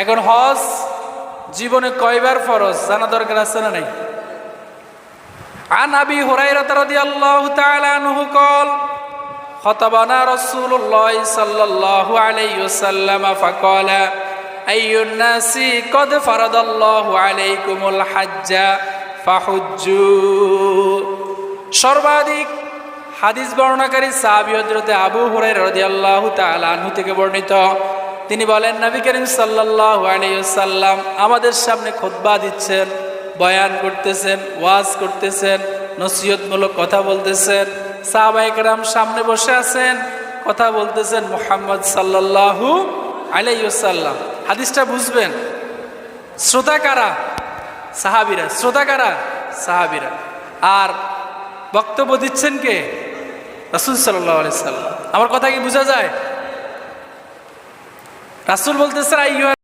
এখন হজ জীবনে কয়বার ফরজ জানা দরকার আছে না নাই? عن أبي هريرة رضي الله تعالى عنه قال خطبنا رسول الله صلى الله عليه وسلم فقال أي الناس قد فرض الله عليكم الحج فحجوا সর্বাধিক হাদিস বর্ণনাকারী সাহাবী হযরত আবু হুরায়রা রাদিয়াল্লাহু তাআলা আনহু থেকে বর্ণিত। তিনি বলেন, নবী করিম সাল্লাল্লাহু আলাইহি ওয়াসাল্লাম আমাদের সামনে খুতবা দিচ্ছেন, বয়ান করতেছেন, ওয়াজ করতেছেন, নসিহতমূলক কথা বলতেছেন। সাহাবায়ে কেরাম সামনে বসে আছেন, কথা বলতেছেন মুহাম্মদ সাল্লাল্লাহু আলাইহি ওয়াসাল্লাম। হাদিসটা বুঝবেন। শ্রোতা কারা? সাহাবীরা। শ্রোতা কারা? সাহাবীরা। আর বক্তব্য দিচ্ছেন কে? রাসূল সাল্লাল্লাহু আলাইহি ওয়াসাল্লাম। আমার কথা কি বোঝা যায়? রাসূল বলতেছেন,